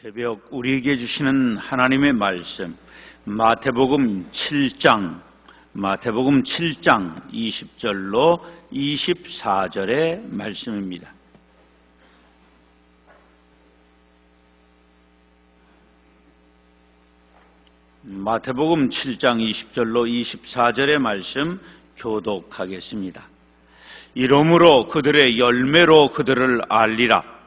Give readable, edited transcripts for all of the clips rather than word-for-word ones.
새벽 우리에게 주시는 하나님의 말씀, 마태복음 7장 20절로 24절의 말씀입니다. 마태복음 7장 20절로 24절의 말씀 교독하겠습니다. 이러므로 그들의 열매로 그들을 알리라.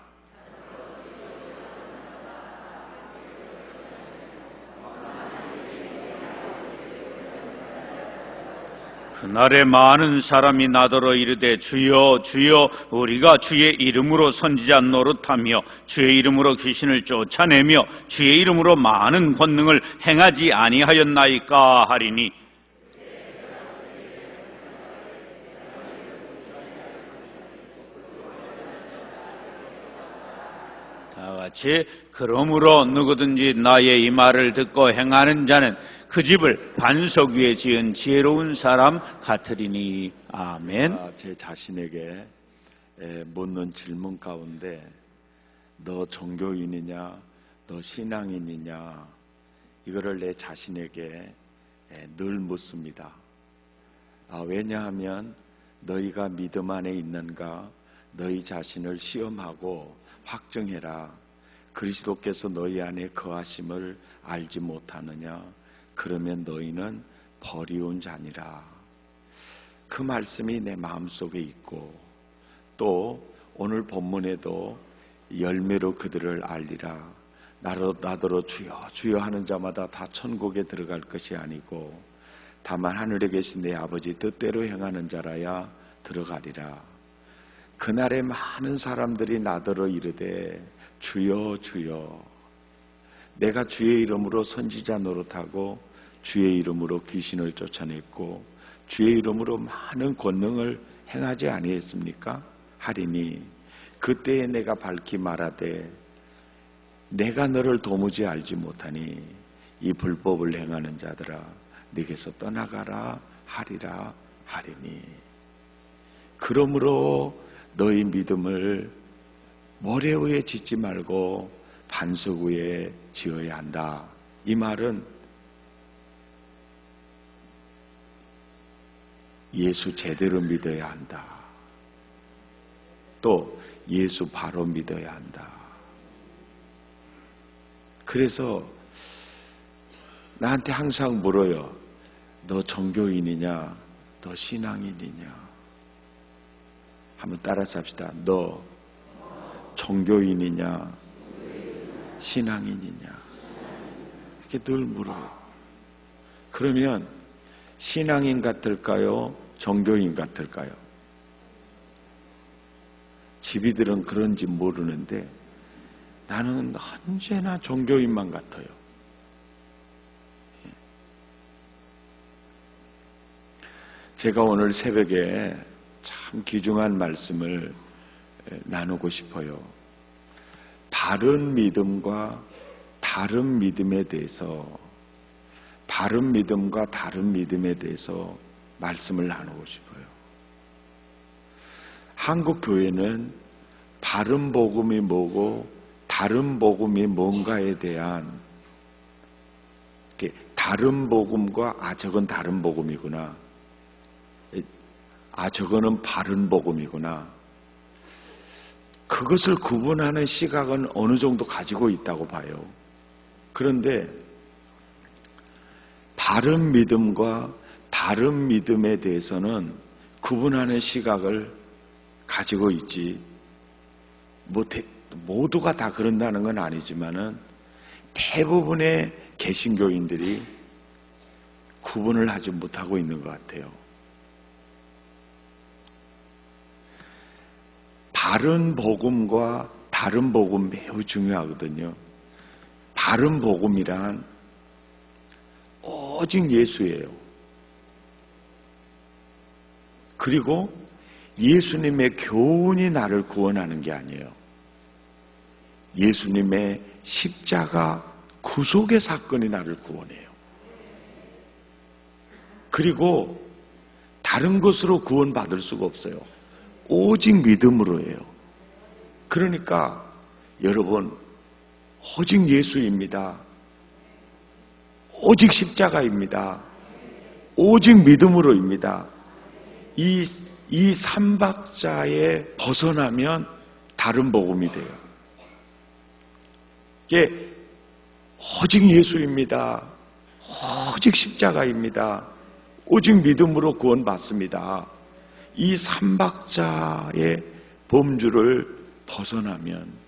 그날에 많은 사람이 나더러 이르되 주여 주여 우리가 주의 이름으로 선지자 노릇하며 주의 이름으로 귀신을 쫓아내며 주의 이름으로 많은 권능을 행하지 아니하였나이까 하리니 다같이 그러므로 누구든지 나의 이 말을 듣고 행하는 자는 그 집을 반석 위에 지은 지혜로운 사람 같으리니. 아멘. 제 자신에게 묻는 질문 가운데 너 종교인이냐 너 신앙인이냐 이거를 내 자신에게 늘 묻습니다. 왜냐하면 너희가 믿음 안에 있는가 너희 자신을 시험하고 확정해라. 그리스도께서 너희 안에 거하심을 알지 못하느냐. 그러면 너희는 버리운 자니라. 그 말씀이 내 마음속에 있고 또 오늘 본문에도 열매로 그들을 알리라. 나더러 주여 주여 하는 자마다 다 천국에 들어갈 것이 아니고 다만 하늘에 계신 내 아버지 뜻대로 행하는 자라야 들어가리라. 그날에 많은 사람들이 나더러 이르되 주여 주여 내가 주의 이름으로 선지자 노릇하고 주의 이름으로 귀신을 쫓아냈고 주의 이름으로 많은 권능을 행하지 아니했습니까? 하리니 그때에 내가 밝히 말하되 내가 너를 도무지 알지 못하니 이 불법을 행하는 자들아 네게서 떠나가라 하리라 하리니. 그러므로 너희 믿음을 모래 위에 짓지 말고 반석 위에 지어야 한다. 이 말은 예수 제대로 믿어야 한다. 또 예수 바로 믿어야 한다. 그래서 나한테 항상 물어요. 너 종교인이냐? 너 신앙인이냐? 한번 따라서 합시다. 너 종교인이냐? 신앙인이냐? 이렇게 늘 물어요. 그러면 신앙인 같을까요? 종교인 같을까요? 집이들은 그런지 모르는데 나는 언제나 종교인만 같아요. 제가 오늘 새벽에 참 귀중한 말씀을 나누고 싶어요. 바른 믿음과 다른 믿음에 대해서 말씀을 나누고 싶어요. 한국 교회는 바른 복음이 뭐고 다른 복음이 뭔가에 대한 다른 복음과 저건 다른 복음이구나. 저거는 바른 복음이구나. 그것을 구분하는 시각은 어느 정도 가지고 있다고 봐요. 그런데 바른 믿음과 다른 믿음에 대해서는 구분하는 시각을 가지고 있지 모두가 다 그런다는 건 아니지만은 대부분의 개신교인들이 구분을 하지 못하고 있는 것 같아요. 바른 복음과 다른 복음 매우 중요하거든요. 바른 복음이란 오직 예수예요. 그리고 예수님의 교훈이 나를 구원하는 게 아니에요. 예수님의 십자가 구속의 사건이 나를 구원해요. 그리고 다른 것으로 구원받을 수가 없어요. 오직 믿음으로 해요. 그러니까 여러분 오직 예수입니다. 오직 십자가입니다. 오직 믿음으로입니다. 이 삼박자에 벗어나면 다른 복음이 돼요. 이게 오직 예수입니다. 오직 십자가입니다. 오직 믿음으로 구원받습니다. 이 삼박자의 범주를 벗어나면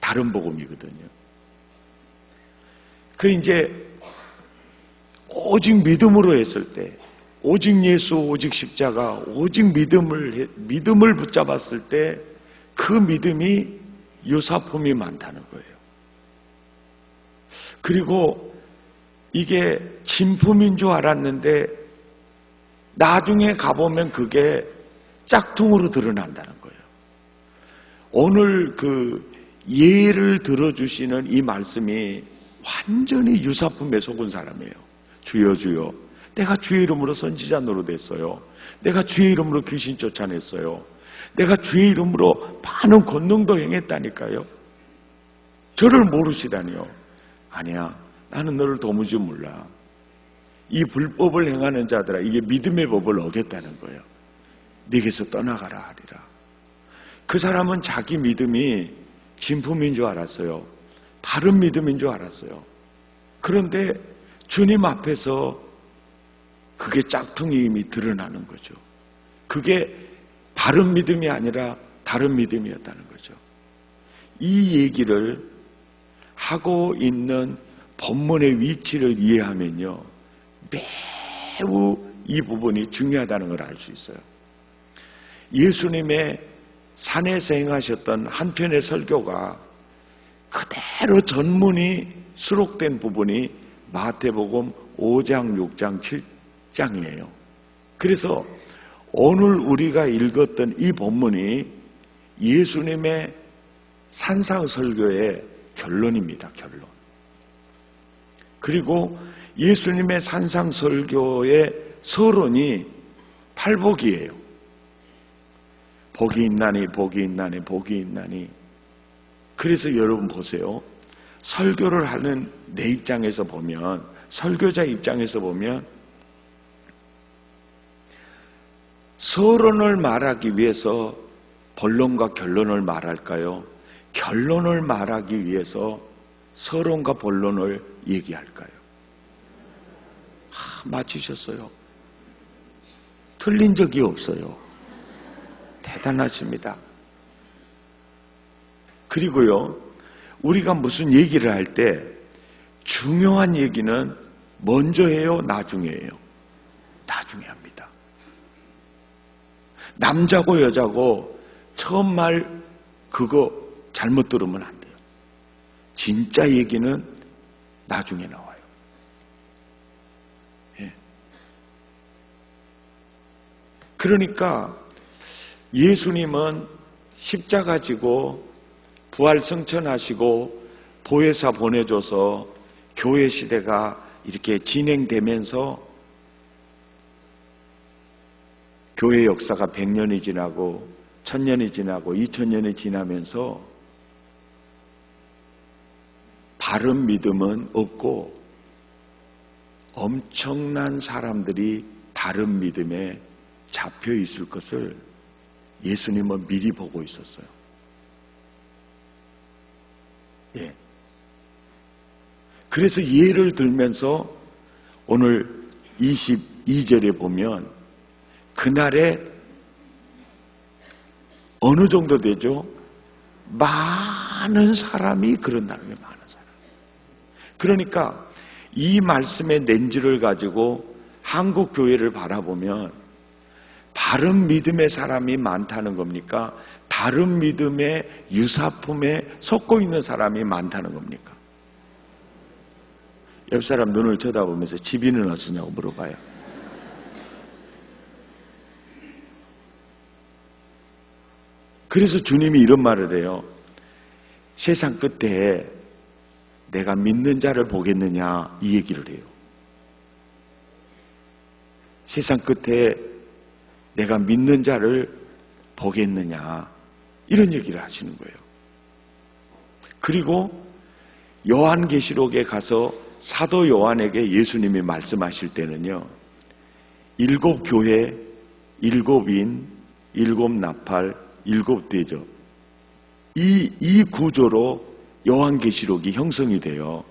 다른 복음이거든요. 그 이제 오직 믿음으로 했을 때, 오직 예수, 오직 십자가, 오직 믿음을 붙잡았을 때 그 믿음이 유사품이 많다는 거예요. 그리고 이게 진품인 줄 알았는데 나중에 가보면 그게 짝퉁으로 드러난다는 거예요. 오늘 그 예를 들어주시는 이 말씀이 완전히 유사품에 속은 사람이에요. 주여 주여, 내가 주의 이름으로 선지자 노릇했어요. 내가 주의 이름으로 귀신 쫓아냈어요. 내가 주의 이름으로 많은 권능도 행했다니까요. 저를 모르시다니요. 아니야, 나는 너를 도무지 몰라. 이 불법을 행하는 자들아, 이게 믿음의 법을 어겼다는 거예요. 네게서 떠나가라 하리라. 그 사람은 자기 믿음이 진품인 줄 알았어요. 바른 믿음인 줄 알았어요. 그런데 주님 앞에서 그게 짝퉁임이 드러나는 거죠. 그게 바른 믿음이 아니라 다른 믿음이었다는 거죠. 이 얘기를 하고 있는 본문의 위치를 이해하면요, 매우 이 부분이 중요하다는 걸 알 수 있어요. 예수님의 산에서 행하셨던 한 편의 설교가 그대로 전문이 수록된 부분이 마태복음 5장, 6장, 7장이에요. 그래서 오늘 우리가 읽었던 이 본문이 예수님의 산상설교의 결론입니다. 결론. 그리고 예수님의 산상설교의 서론이 팔복이에요. 복이 있나니 복이 있나니 복이 있나니. 그래서 여러분 보세요. 설교를 하는 내 입장에서 보면, 설교자 입장에서 보면 서론을 말하기 위해서 본론과 결론을 말할까요? 결론을 말하기 위해서 서론과 본론을 얘기할까요? 맞히셨어요. 틀린 적이 없어요. 대단하십니다. 그리고요, 우리가 무슨 얘기를 할 때 중요한 얘기는 먼저 해요, 나중에 해요? 나중에 합니다. 남자고 여자고 처음 말 그거 잘못 들으면 안 돼요. 진짜 얘기는 나중에 나와요. 예. 그러니까 예수님은 십자가 지고 부활 승천하시고 보혜사 보내줘서 교회 시대가 이렇게 진행되면서 교회 역사가 100년이 지나고 1000년이 지나고 2000년이 지나면서 바른 믿음은 없고 엄청난 사람들이 다른 믿음에 잡혀 있을 것을 예수님은 미리 보고 있었어요. 예. 그래서 예를 들면서 오늘 22절에 보면 그날에 어느 정도 되죠? 많은 사람이 그런다는 게 많은 사람. 그러니까 이 말씀의 렌즈를 가지고 한국 교회를 바라보면 바른 믿음의 사람이 많다는 겁니까? 다른 믿음의 유사품에 속고 있는 사람이 많다는 겁니까? 옆 사람 눈을 쳐다보면서 집이는 어떠냐고 물어봐요. 그래서 주님이 이런 말을 해요. 세상 끝에 내가 믿는 자를 보겠느냐, 이 얘기를 해요. 세상 끝에 내가 믿는 자를 보겠느냐, 이런 얘기를 하시는 거예요. 그리고 요한계시록에 가서 사도 요한에게 예수님이 말씀하실 때는요, 7 교회, 7 인, 7 나팔, 7 대접, 이 구조로 요한계시록이 형성이 돼요.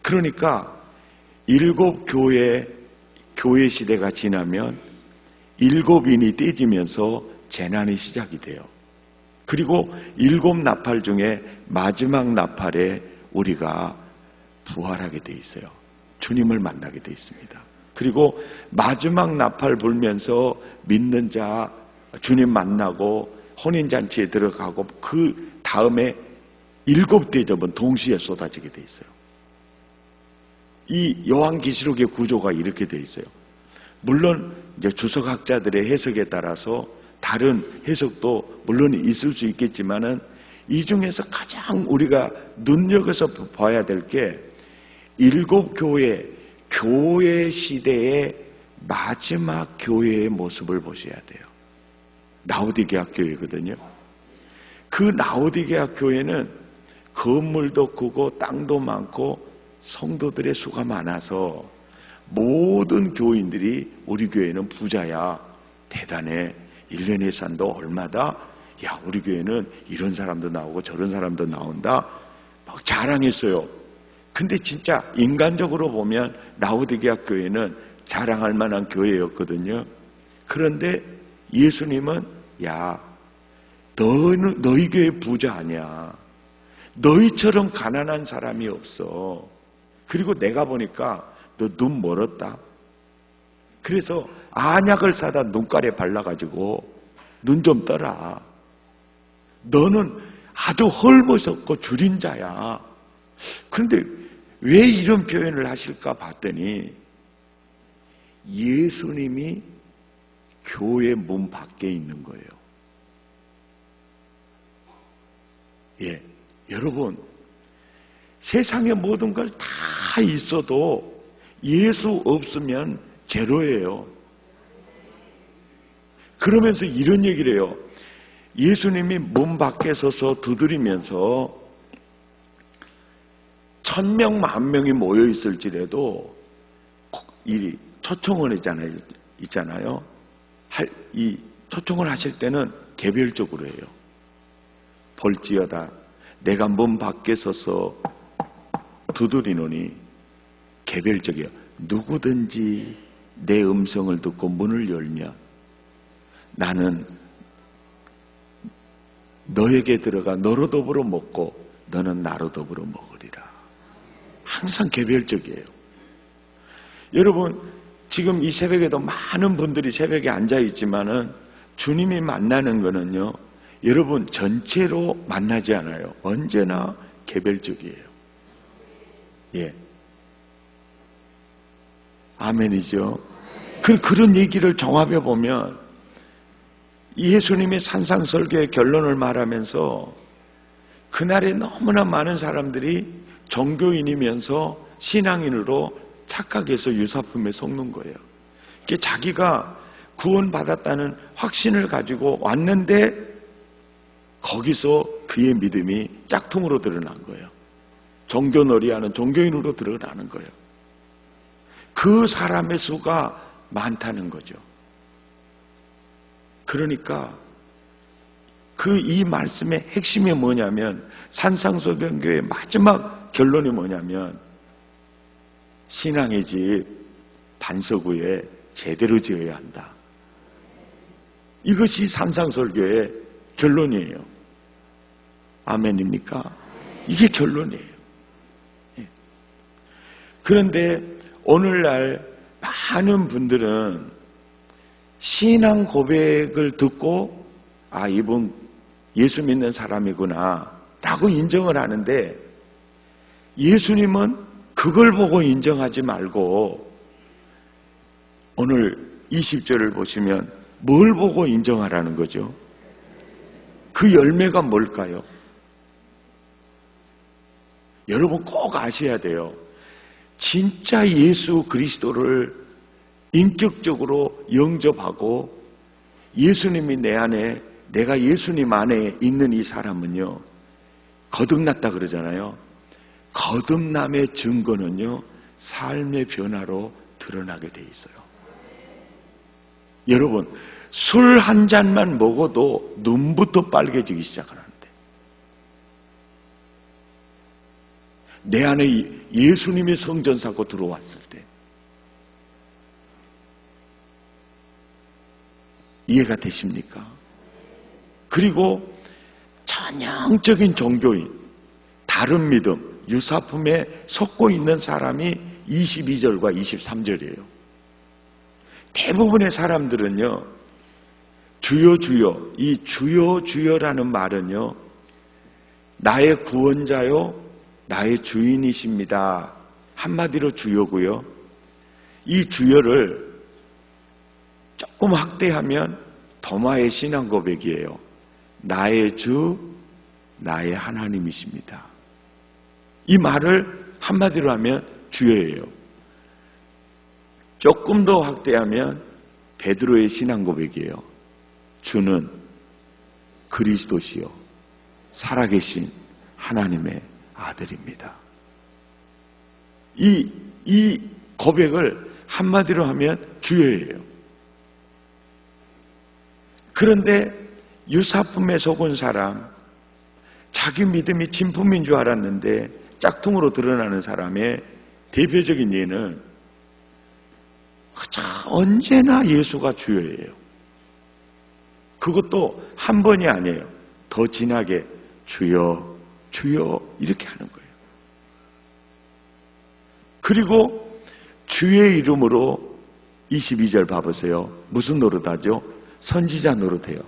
그러니까 7 교회 시대가 지나면 7 인이 떼지면서 재난이 시작이 돼요. 그리고 7 나팔 중에 마지막 나팔에 우리가 부활하게 돼 있어요. 주님을 만나게 돼 있습니다. 그리고 마지막 나팔 불면서 믿는 자 주님 만나고 혼인잔치에 들어가고 그 다음에 7 대접은 동시에 쏟아지게 돼 있어요. 이 요한계시록의 구조가 이렇게 돼 있어요. 물론 이제 주석학자들의 해석에 따라서 다른 해석도 물론 있을 수 있겠지만은 이 중에서 가장 우리가 눈여겨서 봐야 될 게 7 교회 시대의 마지막 교회의 모습을 보셔야 돼요. 라오디게아 교회거든요. 그 라오디게아 교회는 건물도 크고 땅도 많고 성도들의 수가 많아서 모든 교인들이 우리 교회는 부자야, 대단해, 1년 예산도 얼마다, 야 우리 교회는 이런 사람도 나오고 저런 사람도 나온다, 막 자랑했어요. 근데 진짜 인간적으로 보면 라오디게아 교회는 자랑할 만한 교회였거든요. 그런데 예수님은 야 너희 교회 부자 아니야, 너희처럼 가난한 사람이 없어. 그리고 내가 보니까 너 눈 멀었다. 그래서 안약을 사다 눈가에 발라가지고 눈 좀 떠라. 너는 아주 헐벗었고 줄인 자야. 그런데 왜 이런 표현을 하실까 봤더니 예수님이 교회 문 밖에 있는 거예요. 예, 여러분 세상의 모든 걸 다 있어도 예수 없으면 제로예요. 그러면서 이런 얘기를 해요. 예수님이 문 밖에 서서 두드리면서 1000명, 10,000명이 모여 있을지라도 이 초청을 있잖아요. 이 초청을 하실 때는 개별적으로 해요. 볼지어다 내가 문 밖에 서서 두드리노니, 개별적이에요. 누구든지 내 음성을 듣고 문을 열면 나는 너에게 들어가 너로 더불어 먹고 너는 나로 더불어 먹으리라. 항상 개별적이에요. 여러분 지금 이 새벽에도 많은 분들이 새벽에 앉아 있지만은 주님이 만나는 거는요, 여러분 전체로 만나지 않아요. 언제나 개별적이에요. 예. 아멘이죠. 그런 얘기를 종합해 보면 예수님의 산상설교의 결론을 말하면서 그날에 너무나 많은 사람들이 종교인이면서 신앙인으로 착각해서 유사품에 속는 거예요. 자기가 구원받았다는 확신을 가지고 왔는데 거기서 그의 믿음이 짝퉁으로 드러난 거예요. 종교놀이하는 종교인으로 드러나는 거예요. 그 사람의 수가 많다는 거죠. 그러니까 이 말씀의 핵심이 뭐냐면, 산상수변교의 마지막 결론이 뭐냐면 신앙의 집 반석 위에 제대로 지어야 한다. 이것이 산상설교의 결론이에요. 아멘입니까? 이게 결론이에요. 그런데 오늘날 많은 분들은 신앙 고백을 듣고 이분 예수 믿는 사람이구나 라고 인정을 하는데, 예수님은 그걸 보고 인정하지 말고 오늘 20절을 보시면 뭘 보고 인정하라는 거죠? 그 열매가 뭘까요? 여러분 꼭 아셔야 돼요. 진짜 예수 그리스도를 인격적으로 영접하고 예수님이 내 안에, 내가 예수님 안에 있는 이 사람은요, 거듭났다 그러잖아요. 거듭남의 증거는요, 삶의 변화로 드러나게 돼 있어요. 여러분, 술 한 잔만 먹어도 눈부터 빨개지기 시작하는데, 내 안에 예수님의 성전 사고 들어왔을 때 이해가 되십니까? 그리고 전형적인 종교인, 다른 믿음, 유사품에 속고 있는 사람이 22절과 23절이에요. 대부분의 사람들은요, 주여 주여, 이 주여 주여라는 말은요, 나의 구원자요, 나의 주인이십니다. 한마디로 주여고요. 이 주여를 조금 확대하면 도마의 신앙 고백이에요. 나의 주, 나의 하나님이십니다. 이 말을 한마디로 하면 주여예요. 조금 더 확대하면 베드로의 신앙 고백이에요. 주는 그리스도시요 살아계신 하나님의 아들입니다. 이 고백을 한마디로 하면 주여예요. 그런데 유사품에 속은 사람, 자기 믿음이 진품인 줄 알았는데 짝퉁으로 드러나는 사람의 대표적인 예는 언제나 예수가 주여예요. 그것도 한 번이 아니에요. 더 진하게 주여 주여 이렇게 하는 거예요. 그리고 주의 이름으로 22절 봐보세요. 무슨 노릇하죠? 선지자 노릇해요.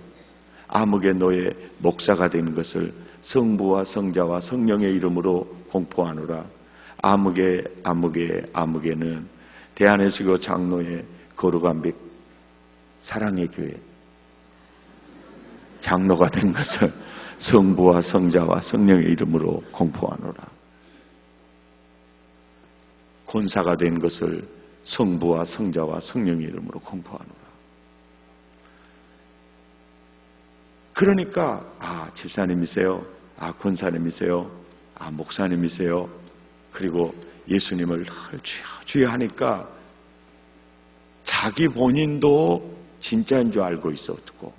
아무개 너의 목사가 되는 것을 성부와 성자와 성령의 이름으로 공포하노라. 아무개는 대안에서고 장로의 거룩한 빛 사랑의 교회 장로가 된 것을 성부와 성자와 성령의 이름으로 공포하노라. 권사가 된 것을 성부와 성자와 성령의 이름으로 공포하노라. 그러니까 집사님이세요, 권사님이세요, 목사님이세요, 그리고 예수님을 주여 하니까 자기 본인도 진짜인 줄 알고 있었고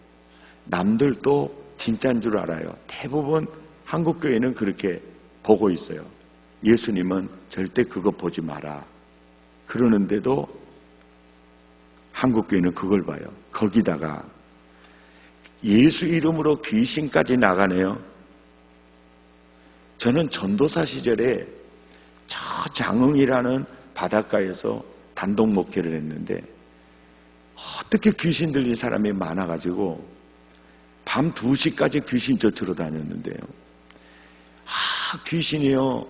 남들도 진짜인 줄 알아요. 대부분 한국교회는 그렇게 보고 있어요. 예수님은 절대 그거 보지 마라 그러는데도 한국교회는 그걸 봐요. 거기다가 예수 이름으로 귀신까지 나가네요. 저는 전도사 시절에 저 장흥이라는 바닷가에서 단독 목회를 했는데 어떻게 귀신 들린 사람이 많아가지고 밤 2시까지 귀신 쫓으러 다녔는데요. 귀신이요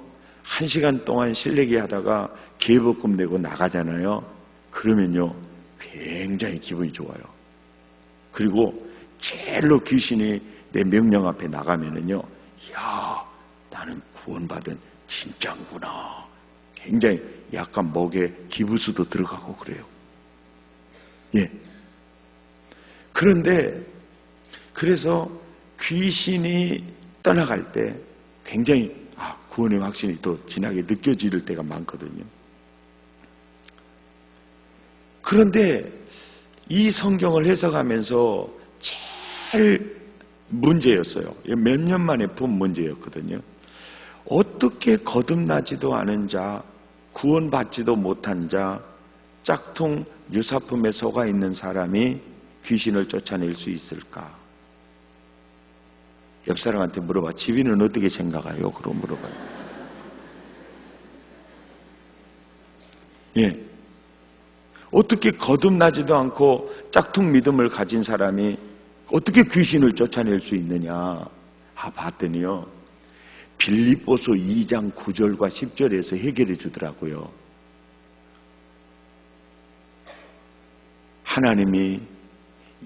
1시간 동안 실내기 하다가 개복금 내고 나가잖아요. 그러면요 굉장히 기분이 좋아요. 그리고 제일로 귀신이 내 명령 앞에 나가면은요, 야, 나는 구원받은 진짜구나. 굉장히 약간 목에 기부수도 들어가고 그래요. 예. 그런데 그래서 귀신이 떠나갈 때 굉장히 구원의 확신이 더 진하게 느껴질 때가 많거든요. 그런데 이 성경을 해석하면서 제일 문제였어요. 몇 년 만에 푼 문제였거든요. 어떻게 거듭나지도 않은 자, 구원받지도 못한 자, 짝퉁 유사품에 속아 있는 사람이 귀신을 쫓아낼 수 있을까? 옆 사람한테 물어봐. 지비는 어떻게 생각해요? 그럼 물어봐요. 예. 어떻게 거듭나지도 않고 짝퉁 믿음을 가진 사람이 어떻게 귀신을 쫓아낼 수 있느냐? 봤더니요. 빌립보서 2장 9절과 10절에서 해결해 주더라고요. 하나님이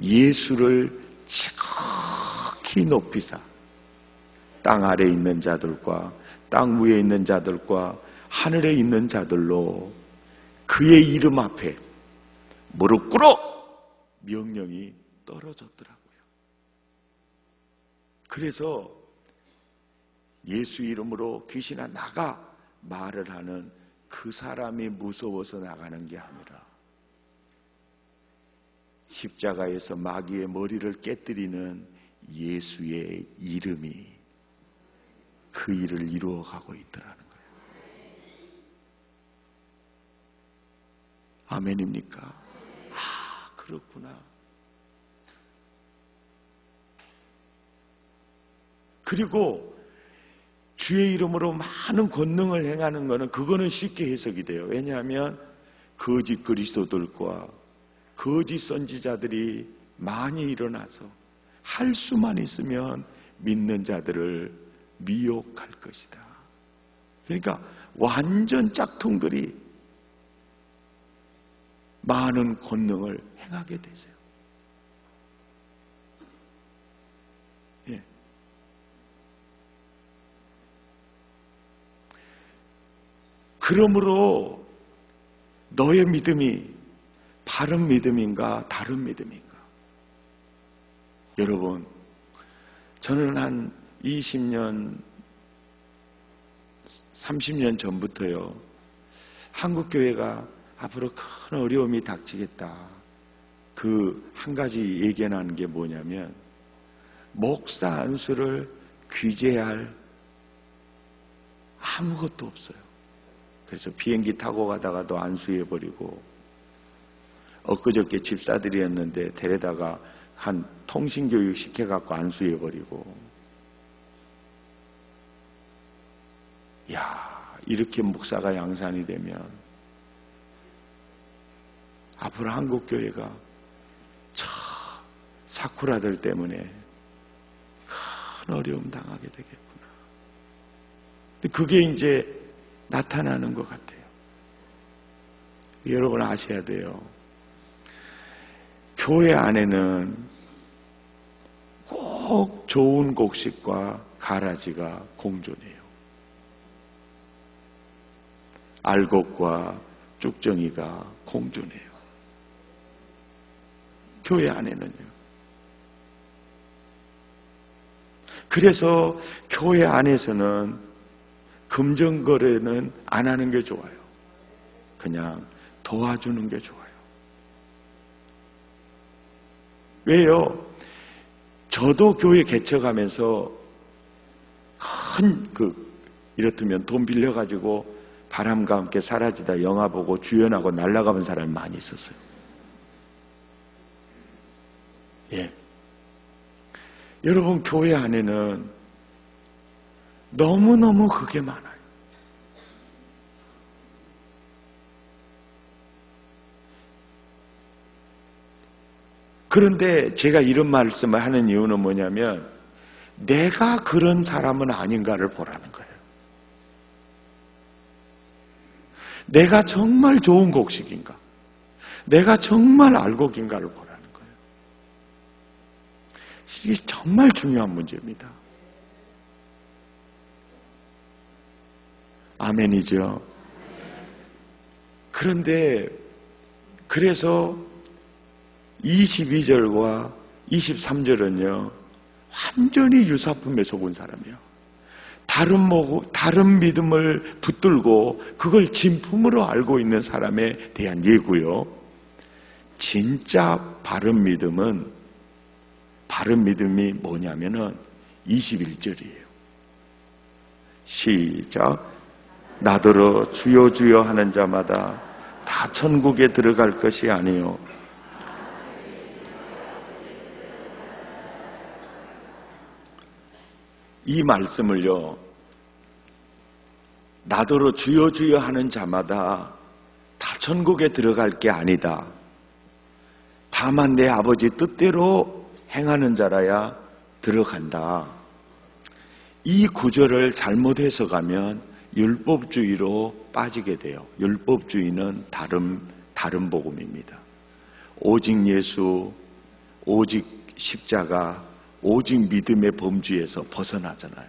예수를 지극히 높이사 땅 아래에 있는 자들과 땅 위에 있는 자들과 하늘에 있는 자들로 그의 이름 앞에 무릎 꿇어 명령이 떨어졌더라고요. 그래서 예수 이름으로 귀신아 나가 말을 하는 그 사람이 무서워서 나가는 게 아니라 십자가에서 마귀의 머리를 깨뜨리는 예수의 이름이 그 일을 이루어가고 있더라는 거예요. 아멘입니까? 아, 그렇구나. 그리고 주의 이름으로 많은 권능을 행하는 것은 그거는 쉽게 해석이 돼요. 왜냐하면 거짓 그리스도들과 거짓 선지자들이 많이 일어나서 할 수만 있으면 믿는 자들을 미혹할 것이다. 그러니까 완전 짝퉁들이 많은 권능을 행하게 되세요. 예. 그러므로 너의 믿음이 바른 믿음인가 다른 믿음인가? 여러분, 저는 한 20년, 30년 전부터요, 한국교회가 앞으로 큰 어려움이 닥치겠다. 그 한 가지 예견하는 게 뭐냐면, 목사 안수를 규제할 아무것도 없어요. 그래서 비행기 타고 가다가도 안수해버리고, 엊그저께 집사들이었는데 데려다가 한 통신교육 시켜갖고 안수해버리고, 야, 이렇게 목사가 양산이 되면 앞으로 한국교회가 사쿠라들 때문에 큰 어려움 당하게 되겠구나. 근데 그게 이제 나타나는 것 같아요. 여러분 아셔야 돼요. 교회 안에는 꼭 좋은 곡식과 가라지가 공존해요. 알곡과 쭉정이가 공존해요. 교회 안에는요. 그래서 교회 안에서는 금전거래는 안 하는 게 좋아요. 그냥 도와주는 게 좋아요. 왜요? 저도 교회 개척하면서 이렇다면 돈 빌려가지고 바람과 함께 사라지다 영화 보고 주연하고 날아가본 사람이 많이 있었어요. 예. 여러분, 교회 안에는 너무너무 그게 많아요. 그런데 제가 이런 말씀을 하는 이유는 뭐냐면, 내가 그런 사람은 아닌가를 보라는 거예요. 내가 정말 좋은 곡식인가? 내가 정말 알곡인가를 보라는 거예요. 이게 정말 중요한 문제입니다. 아멘이죠. 그런데 그래서 22절과 23절은요, 완전히 유사품에 속은 사람이에요. 다른 믿음을 붙들고 그걸 진품으로 알고 있는 사람에 대한 예고요. 진짜 바른 믿음이 뭐냐면은 21절이에요. 시작. 나더러 주여 주여 하는 자마다 다 천국에 들어갈 것이 아니요 이 말씀을요, 나더러 주여 주여 하는 자마다 다 천국에 들어갈 게 아니다. 다만 내 아버지 뜻대로 행하는 자라야 들어간다. 이 구절을 잘못 해석하면 율법주의로 빠지게 돼요. 율법주의는 다른 복음입니다. 오직 예수, 오직 십자가, 오직 믿음의 범주에서 벗어나잖아요.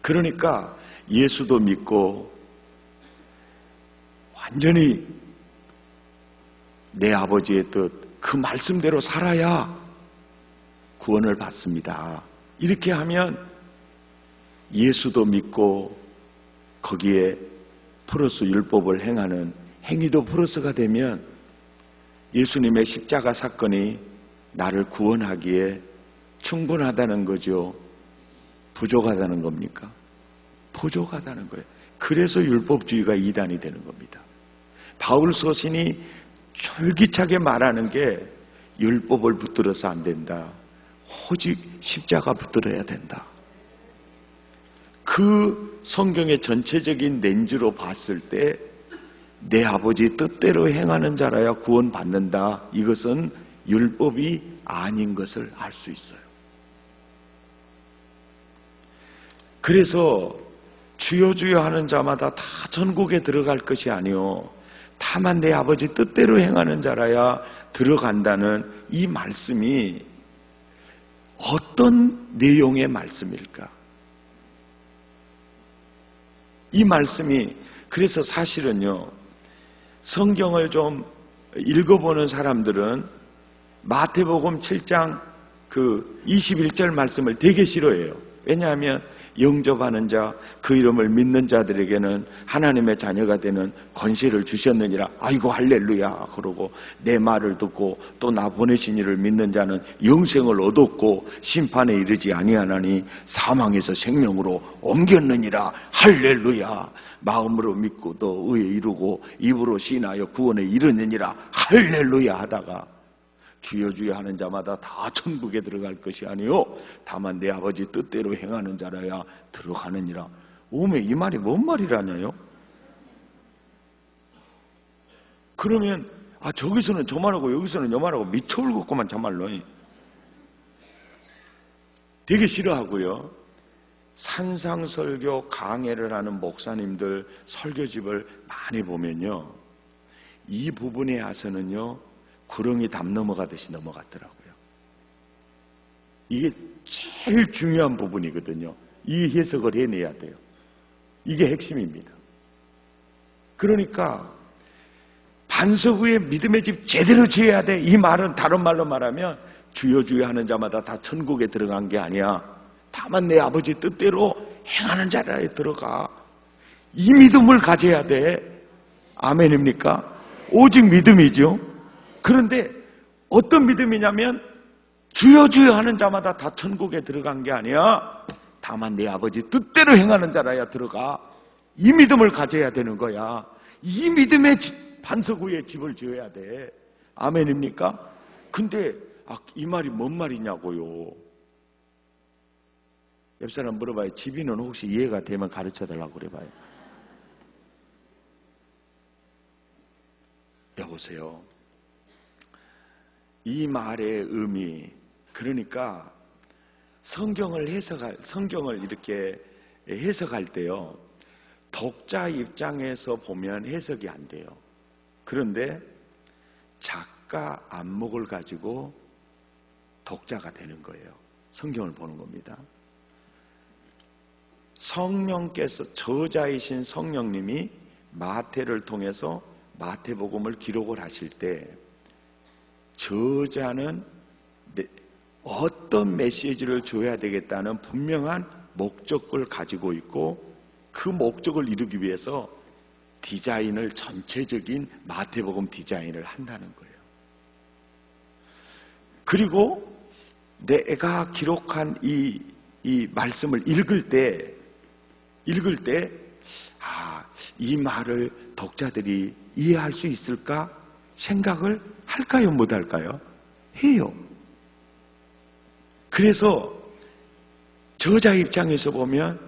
그러니까 예수도 믿고 완전히 내 아버지의 뜻, 그 말씀대로 살아야 구원을 받습니다. 이렇게 하면 예수도 믿고 거기에 플러스 율법을 행하는 행위도 플러스가 되면 예수님의 십자가 사건이 나를 구원하기에 충분하다는 거죠? 부족하다는 겁니까? 부족하다는 거예요. 그래서 율법주의가 이단이 되는 겁니다. 바울 서신이 솔깃하게 말하는 게 율법을 붙들어서 안 된다. 오직 십자가 붙들어야 된다. 그 성경의 전체적인 렌즈로 봤을 때 내 아버지 뜻대로 행하는 자라야 구원받는다. 이것은 율법이 아닌 것을 알 수 있어요. 그래서 주여 주여 하는 자마다 다 천국에 들어갈 것이 아니요 다만 내 아버지 뜻대로 행하는 자라야 들어간다는 이 말씀이 어떤 내용의 말씀일까? 이 말씀이 그래서 사실은요 성경을 좀 읽어보는 사람들은 마태복음 7장 그 21절 말씀을 되게 싫어해요. 왜냐하면 영접하는 자, 그 이름을 믿는 자들에게는 하나님의 자녀가 되는 권세를 주셨느니라. 아이고 할렐루야 그러고 내 말을 듣고 또 나 보내신 이를 믿는 자는 영생을 얻었고 심판에 이르지 아니하나니 사망에서 생명으로 옮겼느니라. 할렐루야. 마음으로 믿고 또 의에 이루고 입으로 시인하여 구원에 이르느니라. 할렐루야 하다가 주여 주여 하는 자마다 다 천국에 들어갈 것이 아니요 다만 내 아버지 뜻대로 행하는 자라야 들어가느니라. 오메 이 말이 뭔 말이라냐요? 그러면 저기서는 저 말하고 여기서는 저 말하고 미쳐버리겠구만 참말로. 되게 싫어하고요. 산상설교 강해를 하는 목사님들 설교집을 많이 보면요 이 부분에 와서는요 구렁이 담 넘어가듯이 넘어갔더라고요. 이게 제일 중요한 부분이거든요. 이 해석을 해내야 돼요. 이게 핵심입니다. 그러니까 반석 위에 믿음의 집 제대로 지어야 돼. 이 말은 다른 말로 말하면 주여 주여 하는 자마다 다 천국에 들어간 게 아니야. 다만 내 아버지 뜻대로 행하는 자라에 들어가. 이 믿음을 가져야 돼. 아멘입니까? 오직 믿음이죠. 그런데 어떤 믿음이냐면 주여 주여 하는 자마다 다 천국에 들어간 게 아니야. 다만 내 아버지 뜻대로 행하는 자라야 들어가. 이 믿음을 가져야 되는 거야. 이 믿음의 반석 위에 집을 지어야 돼. 아멘입니까? 근데 이 말이 뭔 말이냐고요. 옆 사람 물어봐요. 집이는 혹시 이해가 되면 가르쳐달라고 그래봐요. 여보세요. 이 말의 의미, 그러니까 성경을 이렇게 해석할 때요, 독자 입장에서 보면 해석이 안 돼요. 그런데 작가 안목을 가지고 독자가 되는 거예요. 성경을 보는 겁니다. 성령께서, 저자이신 성령님이 마태를 통해서 마태복음을 기록을 하실 때 저자는 어떤 메시지를 줘야 되겠다는 분명한 목적을 가지고 있고 그 목적을 이루기 위해서 디자인을, 전체적인 마태복음 디자인을 한다는 거예요. 그리고 내가 기록한 이 말씀을 읽을 때 이 말을 독자들이 이해할 수 있을까 생각을 할까요, 못 할까요? 해요. 그래서 저자 입장에서 보면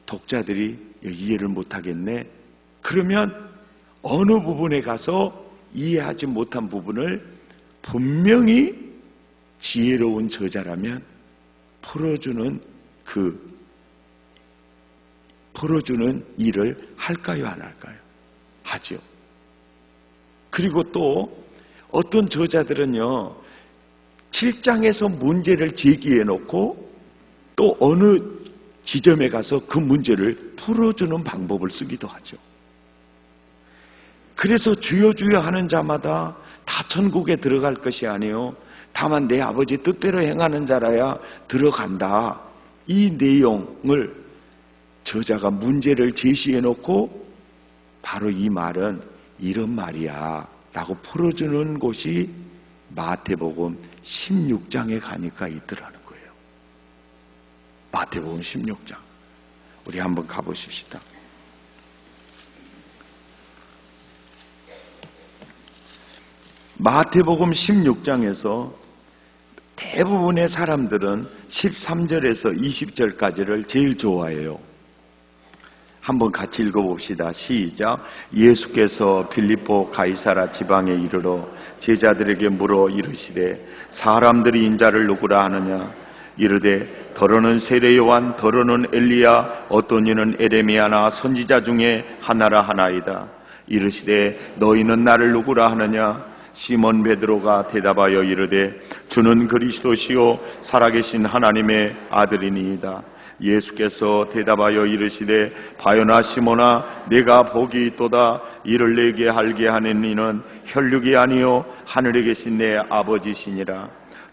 독자들이 이해를 못하겠네. 그러면 어느 부분에 가서 이해하지 못한 부분을 분명히 지혜로운 저자라면 풀어주는 일을 할까요, 안 할까요? 하죠. 그리고 또 어떤 저자들은요 7장에서 문제를 제기해 놓고 또 어느 지점에 가서 그 문제를 풀어주는 방법을 쓰기도 하죠. 그래서 주여 주여 하는 자마다 다 천국에 들어갈 것이 아니요 다만 내 아버지 뜻대로 행하는 자라야 들어간다. 이 내용을 저자가 문제를 제시해 놓고 바로 이 말은 이런 말이야 라고 풀어주는 곳이 마태복음 16장에 가니까 있더라는 거예요. 마태복음 16장. 우리 한번 가보십시다. 마태복음 16장에서 대부분의 사람들은 13절에서 20절까지를 제일 좋아해요. 한번 같이 읽어봅시다. 시작. 예수께서 빌립보 가이사라 지방에 이르러 제자들에게 물어 이르시되 사람들이 인자를 누구라 하느냐? 이르되 더러는 세례 요한, 더러는 엘리야, 어떤 이는 에레미야나 선지자 중에 하나라 하나이다. 이르시되 너희는 나를 누구라 하느냐? 시몬 베드로가 대답하여 이르되 주는 그리스도시요 살아계신 하나님의 아들이니이다. 예수께서 대답하여 이르시되 바요나 시몬아 내가 복이 있도다. 이를 내게 알게 하는 이는 혈육이 아니요 하늘에 계신 내 아버지시니라.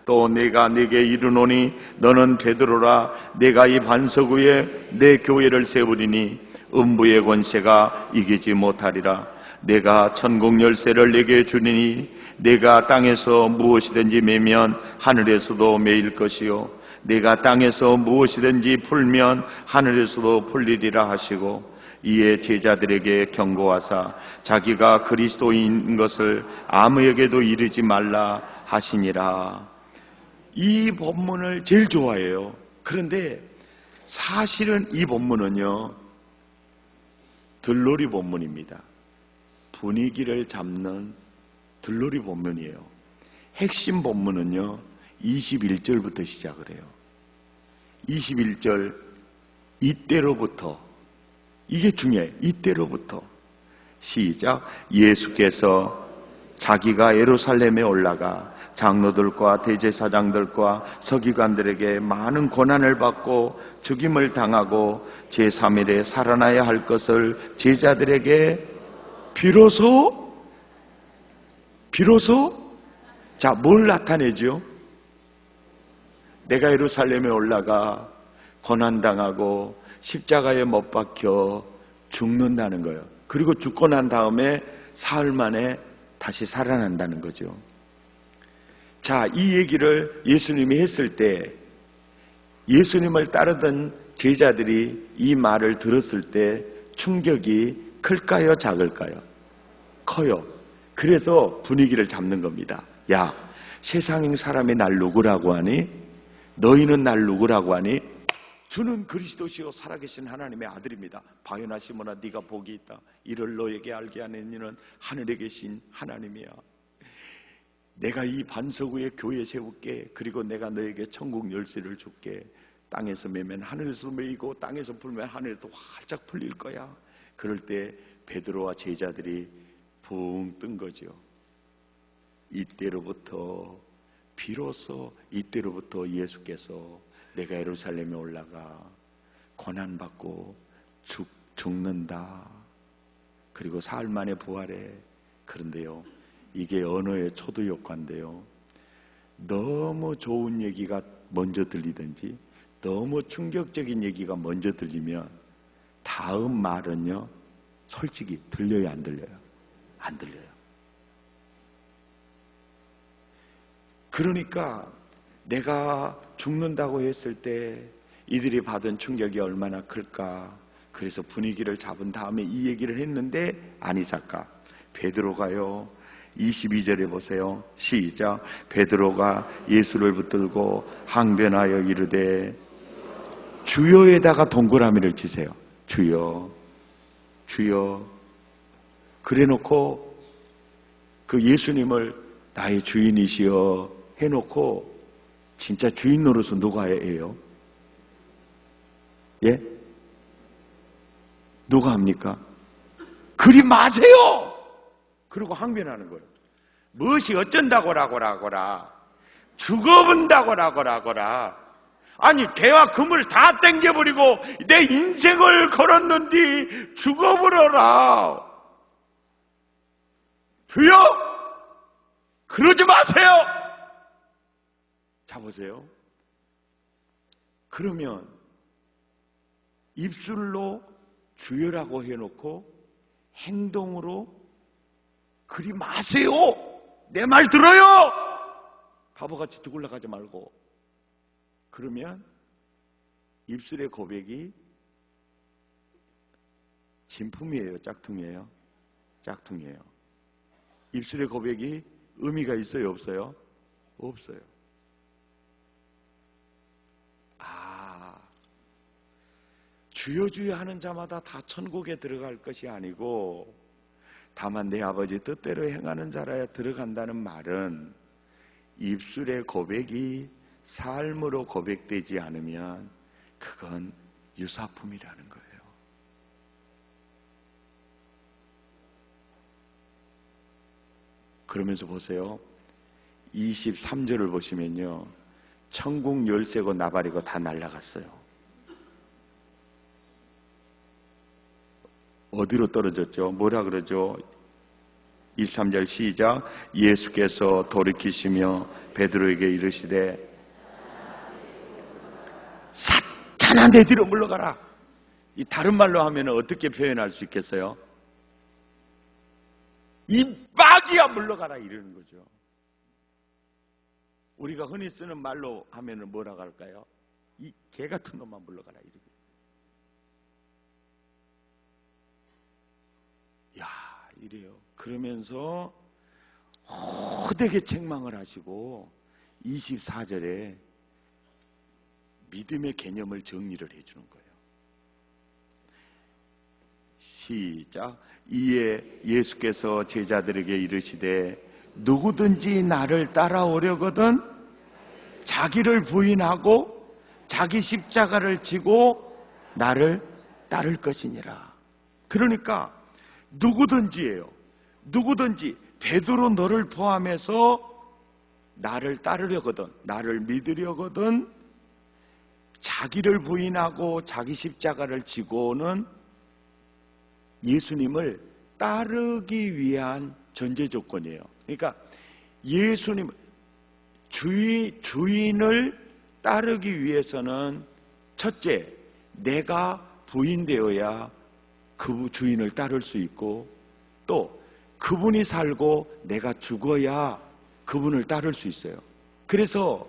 또 내가 네게 이르노니 너는 베드로라. 내가 이 반석 위에 내 교회를 세우리니 음부의 권세가 이기지 못하리라. 내가 천국 열쇠를 내게 주리니 내가 땅에서 무엇이든지 매면 하늘에서도 매일 것이요 내가 땅에서 무엇이든지 풀면 하늘에서도 풀리리라 하시고 이에 제자들에게 경고하사 자기가 그리스도인 것을 아무에게도 이르지 말라 하시니라. 이 본문을 제일 좋아해요. 그런데 사실은 이 본문은요 들놀이 본문입니다. 분위기를 잡는 들놀이 본문이에요. 핵심 본문은요 21절부터 시작을 해요. 21절 이때로부터, 이게 중요해요. 이때로부터 시작. 예수께서 자기가 예루살렘에 올라가 장로들과 대제사장들과 서기관들에게 많은 고난을 받고 죽임을 당하고 제3일에 살아나야 할 것을 제자들에게 비로소 자, 뭘 나타내죠? 내가 예루살렘에 올라가 고난당하고 십자가에 못 박혀 죽는다는 거예요. 그리고 죽고 난 다음에 사흘 만에 다시 살아난다는 거죠. 자, 이 얘기를 예수님이 했을 때 예수님을 따르던 제자들이 이 말을 들었을 때 충격이 클까요? 작을까요? 커요. 그래서 분위기를 잡는 겁니다. 야, 세상 사람이 날 누구라고 하니? 너희는 날 누구라고 하니? 주는 그리스도시요 살아계신 하나님의 아들입니다. 바요나 시몬아 네가 복이 있다. 이를 너에게 알게 하는 이는 하늘에 계신 하나님이야. 내가 이 반석 위에 교회 세울게. 그리고 내가 너에게 천국 열쇠를 줄게. 땅에서 매면 하늘에서 매이고 땅에서 풀면 하늘에서 활짝 풀릴 거야. 그럴 때 베드로와 제자들이 붕 뜬 거죠. 이때로부터 비로소 이때로부터 예수께서 내가 예루살렘에 올라가 고난받고 죽는다. 그리고 사흘 만에 부활해. 그런데요, 이게 언어의 초도 효과인데요. 너무 좋은 얘기가 먼저 들리든지 너무 충격적인 얘기가 먼저 들리면 다음 말은요, 솔직히 들려요, 안 들려요? 안 들려요. 그러니까 내가 죽는다고 했을 때 이들이 받은 충격이 얼마나 클까. 그래서 분위기를 잡은 다음에 이 얘기를 했는데 아니사카 베드로가요 22절에 보세요. 시작. 베드로가 예수를 붙들고 항변하여 이르되 주여에다가 동그라미를 치세요. 주여, 주여. 그래놓고 그 예수님을 나의 주인이시여 해놓고 진짜 주인 노릇은 누가 해요? 예? 누가 합니까? 그리 마세요! 그리고 항변하는 거예요. 무엇이 어쩐다고라고라고라. 죽어본다고라고라고라. 아니 개와 금을 다 땡겨버리고 내 인생을 걸었는데 죽어버려라. 주여! 그러지 마세요! 자 보세요. 그러면 입술로 주여라고 해놓고 행동으로 그리 마세요. 내 말 들어요. 바보같이 죽으려 가지 말고. 그러면 입술의 고백이 진품이에요, 짝퉁이에요? 짝퉁이에요. 입술의 고백이 의미가 있어요, 없어요? 없어요. 주여 주여 하는 자마다 다 천국에 들어갈 것이 아니고 다만 내 아버지 뜻대로 행하는 자라야 들어간다는 말은 입술의 고백이 삶으로 고백되지 않으면 그건 유사품이라는 거예요. 그러면서 보세요. 23절을 보시면요. 천국 열쇠고 나발이고 다 날아갔어요. 어디로 떨어졌죠? 뭐라 그러죠? 23절 시작. 예수께서 돌이키시며 베드로에게 이르시되 사탄아 내 뒤로 물러가라. 이 다른 말로 하면 어떻게 표현할 수 있겠어요? 이 마귀야 물러가라 이러는 거죠. 우리가 흔히 쓰는 말로 하면 뭐라고 할까요? 이 개 같은 놈만 물러가라 이러고. 야, 이래요. 그러면서 호되게 책망을 하시고 24절에 믿음의 개념을 정리를 해주는 거예요. 시작. 이에 예수께서 제자들에게 이르시되 누구든지 나를 따라오려거든 자기를 부인하고 자기 십자가를 지고 나를 따를 것이니라. 그러니까 누구든지예요. 누구든지 베드로 너를 포함해서 나를 따르려거든, 나를 믿으려거든 자기를 부인하고 자기 십자가를 지고는 예수님을 따르기 위한 전제 조건이에요. 그러니까 예수님 주인을 따르기 위해서는 첫째, 내가 부인되어야 그 주인을 따를 수 있고 또 그분이 살고 내가 죽어야 그분을 따를 수 있어요. 그래서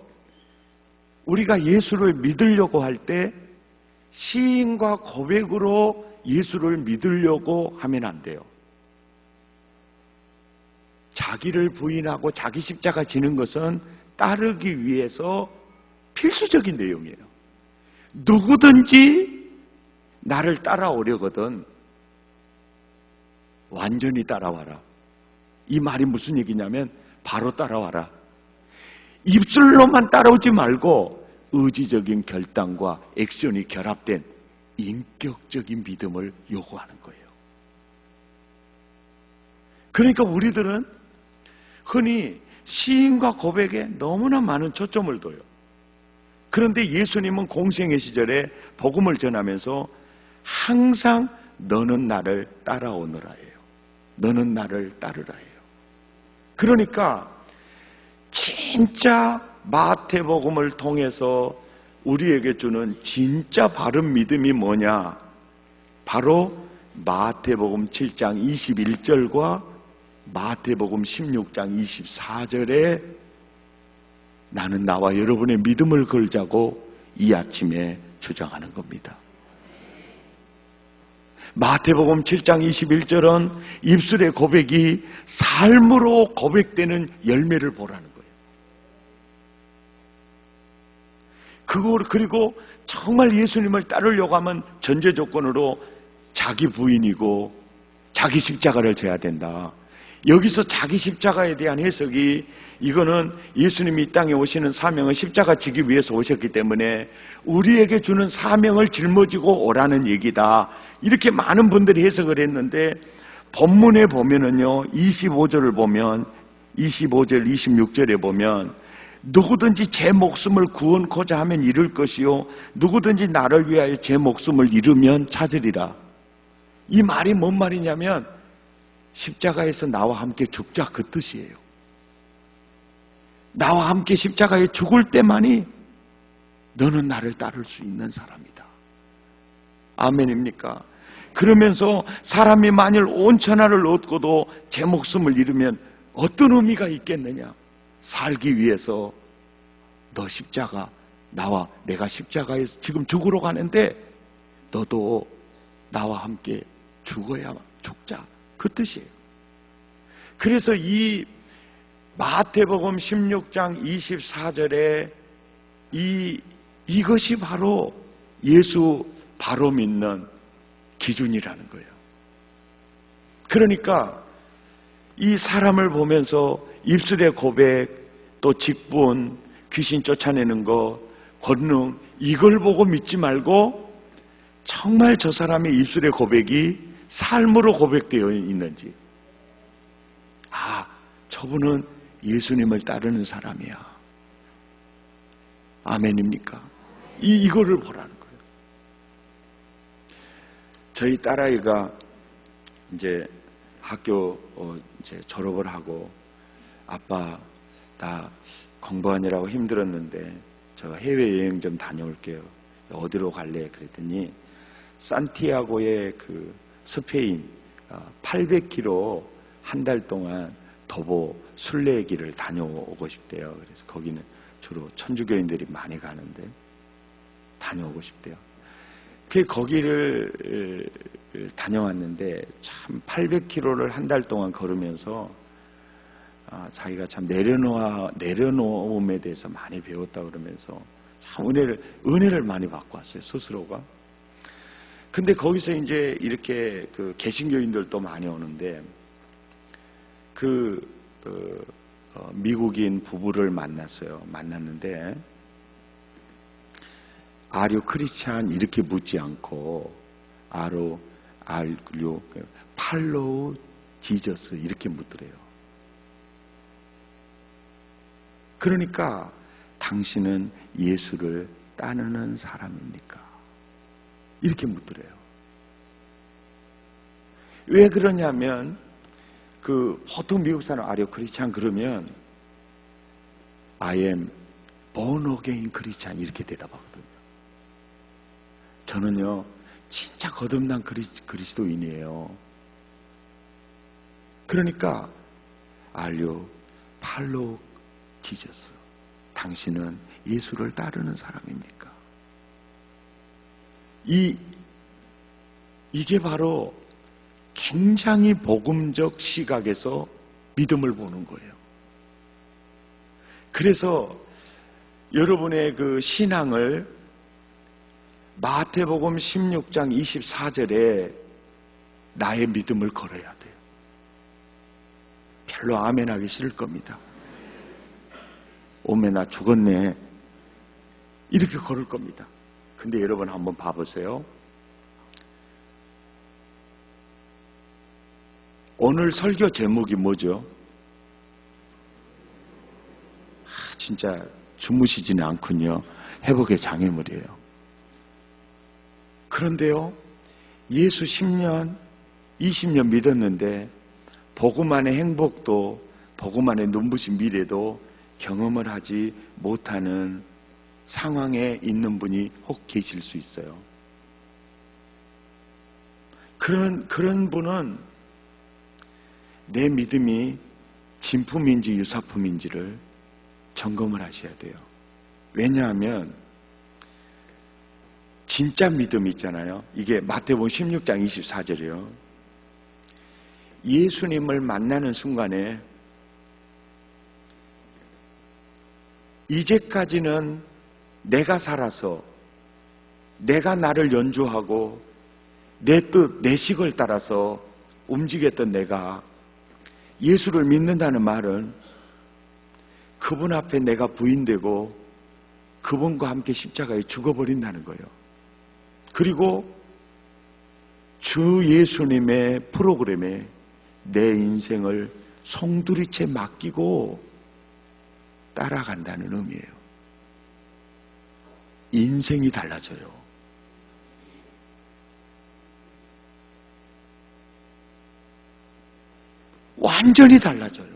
우리가 예수를 믿으려고 할 때 시인과 고백으로 예수를 믿으려고 하면 안 돼요. 자기를 부인하고 자기 십자가 지는 것은 따르기 위해서 필수적인 내용이에요. 누구든지 나를 따라오려거든 완전히 따라와라. 이 말이 무슨 얘기냐면 바로 따라와라. 입술로만 따라오지 말고 의지적인 결단과 액션이 결합된 인격적인 믿음을 요구하는 거예요. 그러니까 우리들은 흔히 시인과 고백에 너무나 많은 초점을 둬요. 그런데 예수님은 공생의 시절에 복음을 전하면서 항상 너는 나를 따라오너라예요. 너는 나를 따르라예요. 그러니까 진짜 마태복음을 통해서 우리에게 주는 진짜 바른 믿음이 뭐냐? 바로 마태복음 7장 21절과 마태복음 16장 24절에 나는 나와 여러분의 믿음을 걸자고 이 아침에 주장하는 겁니다. 마태복음 7장 21절은 입술의 고백이 삶으로 고백되는 열매를 보라는 거예요. 그리고 정말 예수님을 따르려고 하면 전제 조건으로 자기 부인이고 자기 십자가를 져야 된다. 여기서 자기 십자가에 대한 해석이 이거는 예수님이 이 땅에 오시는 사명은 십자가 지기 위해서 오셨기 때문에 우리에게 주는 사명을 짊어지고 오라는 얘기다. 이렇게 많은 분들이 해석을 했는데 본문에 보면은요 25절을 보면 25절 26절에 보면 누구든지 제 목숨을 구원코자 하면 잃을 것이요 누구든지 나를 위하여 제 목숨을 잃으면 찾으리라. 이 말이 뭔 말이냐면 십자가에서 나와 함께 죽자 그 뜻이에요. 나와 함께 십자가에 죽을 때만이 너는 나를 따를 수 있는 사람이다. 아멘입니까? 그러면서 사람이 만일 온 천하를 얻고도 제 목숨을 잃으면 어떤 의미가 있겠느냐? 살기 위해서 너 십자가, 나와 내가 십자가에서 지금 죽으러 가는데 너도 나와 함께 죽자. 그 뜻이에요. 그래서 이 마태복음 16장 24절에 이것이 바로 예수 바로 믿는 기준이라는 거예요. 그러니까 이 사람을 보면서 입술의 고백, 또 직분, 귀신 쫓아내는 거, 권능, 이걸 보고 믿지 말고 정말 저 사람의 입술의 고백이 삶으로 고백되어 있는지, 저분은 예수님을 따르는 사람이야. 아멘입니까? 이거를 보라는 거예요. 저희 딸아이가 이제 학교 이제 졸업을 하고, 아빠 나 공부하느라고 힘들었는데 저 해외여행 좀 다녀올게요. 어디로 갈래? 그랬더니 산티아고의 그 스페인 800km 한 달 동안 도보 순례길을 다녀오고 싶대요. 그래서 거기는 주로 천주교인들이 많이 가는데 다녀오고 싶대요. 그 거기를 다녀왔는데 참 800km를 한 달 동안 걸으면서 자기가 참 내려놓음에 대해서 많이 배웠다 그러면서 참 은혜를 많이 받고 왔어요, 스스로가. 근데 거기서 이제 이렇게 그 개신교인들도 많이 오는데 미국인 부부를 만났는데 Are you Christian? 이렇게 묻지 않고 Are you follow Jesus? 이렇게 묻더래요. 그러니까 당신은 예수를 따르는 사람입니까? 이렇게 묻더래요. 왜 그러냐면 보통 미국 사람 Are you Christian? 그러면 I am born again Christian 이렇게 대답하거든요. 저는요 진짜 거듭난 그리스도인이에요. 그러니까 Are you follow Jesus? 당신은 예수를 따르는 사람입니까? 이게 바로 굉장히 복음적 시각에서 믿음을 보는 거예요. 그래서 여러분의 그 신앙을 마태복음 16장 24절에 나의 믿음을 걸어야 돼요. 별로 아멘하기 싫을 겁니다. 오메 나 죽었네 이렇게 걸을 겁니다. 근데 여러분 한번 봐보세요. 오늘 설교 제목이 뭐죠? 진짜 주무시지는 않군요. 회복의 장애물이에요. 그런데요, 예수 10년, 20년 믿었는데 복음 안의 행복도 복음 안의 눈부신 미래도 경험을 하지 못하는 상황에 있는 분이 혹 계실 수 있어요. 그런 분은 내 믿음이 진품인지 유사품인지를 점검을 하셔야 돼요. 왜냐하면 진짜 믿음 있잖아요. 이게 마태복음 16장 24절이요. 예수님을 만나는 순간에 이제까지는 내가 살아서 내가 나를 연주하고 내 뜻, 내 식을 따라서 움직였던 내가 예수를 믿는다는 말은 그분 앞에 내가 부인되고 그분과 함께 십자가에 죽어버린다는 거예요. 그리고 주 예수님의 프로그램에 내 인생을 송두리째 맡기고 따라간다는 의미예요. 인생이 달라져요. 완전히 달라져요.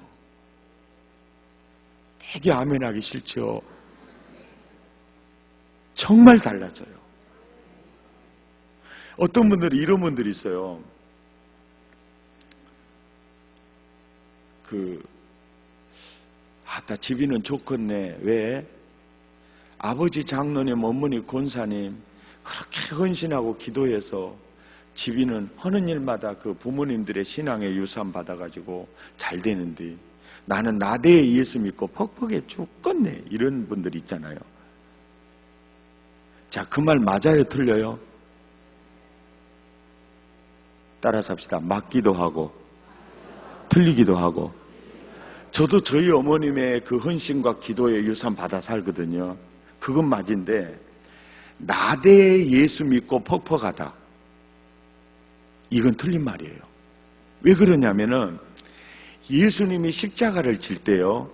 되게 아멘하기 싫죠? 정말 달라져요. 어떤 분들은 이런 분들이 있어요. 아따, 집이는 좋겠네. 왜? 아버지 장로님, 어머니 권사님, 그렇게 헌신하고 기도해서 집이는 하는 일마다 그 부모님들의 신앙의 유산 받아가지고 잘 되는데 나는 나대에 예수 믿고 퍽퍽해 죽겠네. 이런 분들 있잖아요. 자, 그 말 맞아요? 틀려요? 따라서 합시다. 맞기도 하고 틀리기도 하고. 저도 저희 어머님의 그 헌신과 기도의 유산 받아 살거든요. 그건 맞은데 나대에 예수 믿고 퍽퍽하다, 이건 틀린 말이에요. 왜 그러냐면은 예수님이 십자가를 질 때요,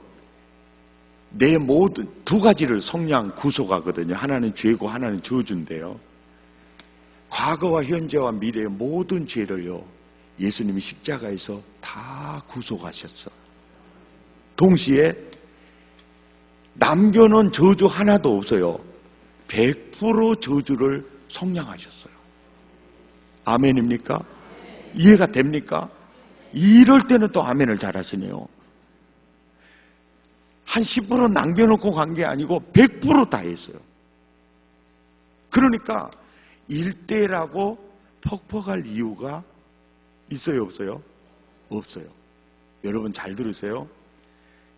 내 모든 두 가지를 속량 구속하거든요. 하나는 죄고 하나는 저주인데요. 과거와 현재와 미래의 모든 죄를요, 예수님이 십자가에서 다 구속하셨어. 동시에 남겨놓은 저주 하나도 없어요. 100% 저주를 속량하셨어요. 아멘입니까? 이해가 됩니까? 이럴 때는 또 아멘을 잘하시네요. 한 10% 남겨놓고 간 게 아니고 100% 다 했어요. 그러니까 일대라고 퍽퍽할 이유가 있어요, 없어요? 없어요. 여러분 잘 들으세요.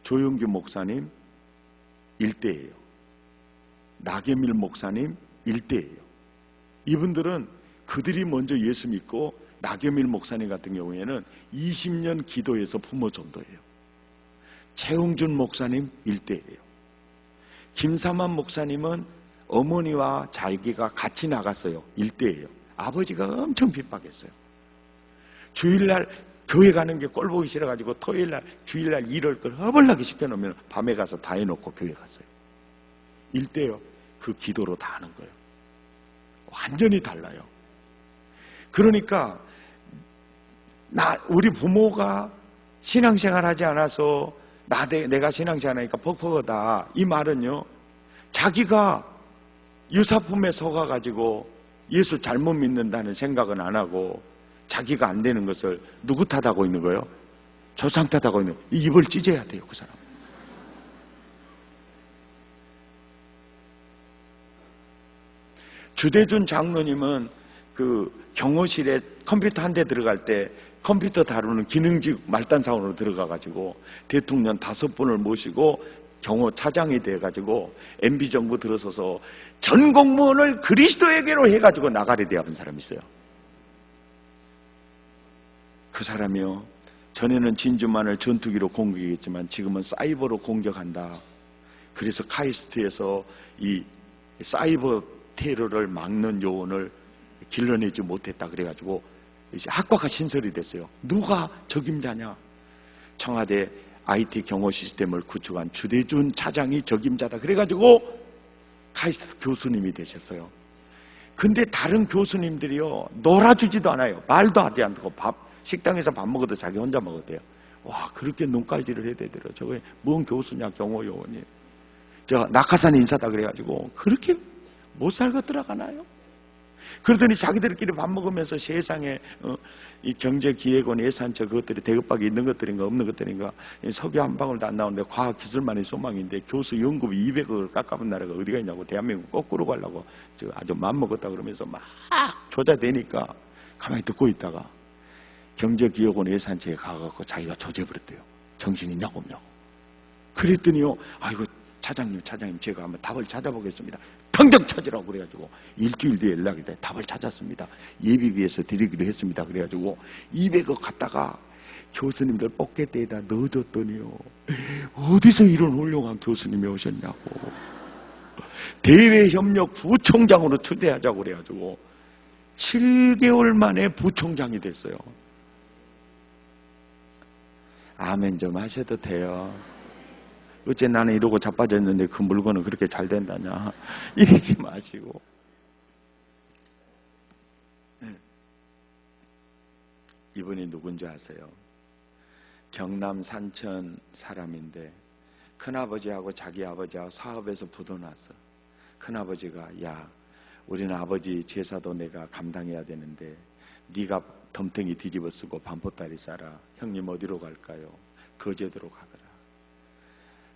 조용규 목사님 일대예요. 나경일 목사님 일대예요. 이분들은 그들이 먼저 예수 믿고, 나경일 목사님 같은 경우에는 20년 기도해서 부모 전도예요. 최홍준 목사님 일대예요. 김삼환 목사님은 어머니와 자기가 같이 나갔어요. 일대예요. 아버지가 엄청 핍박했어요. 주일날 교회 가는 게 꼴보기 싫어가지고 토요일날, 주일날 일을 허벌나게 시켜놓으면 밤에 가서 다 해놓고 교회 갔어요. 일대요. 그 기도로 다 하는 거예요. 완전히 달라요. 그러니까 우리 부모가 신앙생활 하지 않아서 내가 신앙생활 하니까 퍽퍽하다, 이 말은요, 자기가 유사품에 속아가지고 예수 잘못 믿는다는 생각은 안 하고 자기가 안 되는 것을 누구 탓하고 있는 거예요? 조상 탓하고 있는 거예요. 입을 찢어야 돼요, 그 사람. 주대준 장로님은 그 경호실에 컴퓨터 한 대 들어갈 때 컴퓨터 다루는 기능직 말단사원으로 들어가가지고 대통령 5분을 모시고 경호 차장이 돼가지고 MB정부 들어서서 전 공무원을 그리스도에게로 해가지고 나가려 대합한 사람이 있어요. 그 사람이요, 전에는 진주만을 전투기로 공격했지만 지금은 사이버로 공격한다. 그래서 카이스트에서 이 사이버 테러를 막는 요원을 길러내지 못했다 그래가지고 학과가 신설이 됐어요. 누가 적임자냐? 청와대 IT 경호 시스템을 구축한 주대준 차장이 적임자다 그래가지고 카이스트 교수님이 되셨어요. 근데 다른 교수님들이요, 놀아주지도 않아요. 말도 하지 않고 식당에서 밥 먹어도 자기 혼자 먹었대요. 와, 그렇게 눈깔질을 해야 되더라. 저게 뭔 교수냐, 경호요원이. 저 낙하산 인사다 그래가지고 그렇게 못 살고 들어가나요? 그러더니 자기들끼리 밥 먹으면서 세상에 이 경제기획원 예산처 그것들이 대급박이 있는 것들인가 없는 것들인가, 석유 한 방울도 안 나오는데 과학기술만이 소망인데 교수 연급이 200억을 깎아본 나라가 어디가 있냐고, 대한민국 거꾸로 가려고 아주 맘먹었다 그러면서 막 조자되니까 가만히 듣고 있다가 경제기획원 예산처에 가갖고 자기가 조져버렸대요. 정신이 있냐고. 그랬더니요, 아이고 차장님 제가 한번 답을 찾아보겠습니다. 당장 찾으라고 그래가지고 일주일 뒤에 연락이 돼. 답을 찾았습니다. 예비비에서 드리기로 했습니다. 그래가지고 200억 갖다가 교수님들 뽀개대에다 넣어줬더니요, 어디서 이런 훌륭한 교수님이 오셨냐고, 대외협력 부총장으로 추대하자고 그래가지고 7개월 만에 부총장이 됐어요. 아멘 좀 하셔도 돼요. 어째 나는 이러고 자빠졌는데 그 물건은 그렇게 잘 된다냐, 이러지 마시고. 이분이 누군지 아세요? 경남 산천 사람인데 큰아버지하고 자기 아버지하고 사업에서 부도났어. 큰아버지가 야, 우리는 아버지 제사도 내가 감당해야 되는데 네가 덤탱이 뒤집어 쓰고 반포다리 싸라. 형님 어디로 갈까요? 거제도로 가거라.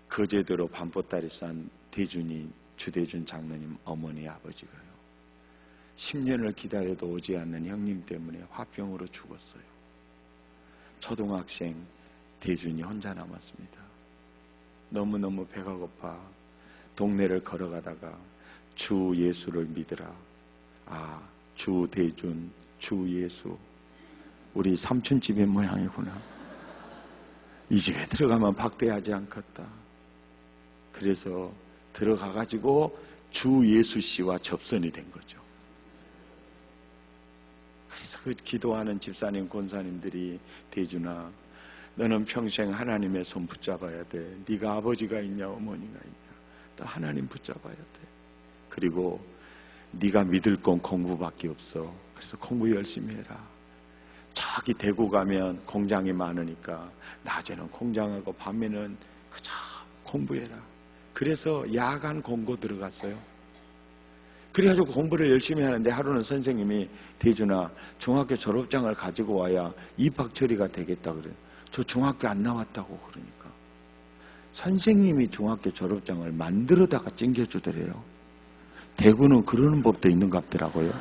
거제도로 반포다리 싼 대준이 주대준 장로님 어머니 아버지가요. 10년을 기다려도 오지 않는 형님 때문에 화병으로 죽었어요. 초등학생 대준이 혼자 남았습니다. 너무너무 배가 고파 동네를 걸어가다가 주 예수를 믿으라. 아, 주 대준, 주 예수. 우리 삼촌집의 모양이구나. 이 집에 들어가면 박대하지 않겠다. 그래서 들어가가지고 주 예수 씨와 접선이 된 거죠. 그래서 그 기도하는 집사님, 권사님들이 대준아, 너는 평생 하나님의 손 붙잡아야 돼. 네가 아버지가 있냐, 어머니가 있냐. 또 하나님 붙잡아야 돼. 그리고 네가 믿을 건 공부밖에 없어. 그래서 공부 열심히 해라. 저기 대구 가면 공장이 많으니까 낮에는 공장하고 밤에는 그저 공부해라. 그래서 야간 공고 들어갔어요. 그래가지고 공부를 열심히 하는데 하루는 선생님이 대준아, 중학교 졸업장을 가지고 와야 입학 처리가 되겠다 그래요. 저 중학교 안 나왔다고 그러니까 선생님이 중학교 졸업장을 만들어다가 찡겨주더래요. 대구는 그러는 법도 있는 것 같더라고요.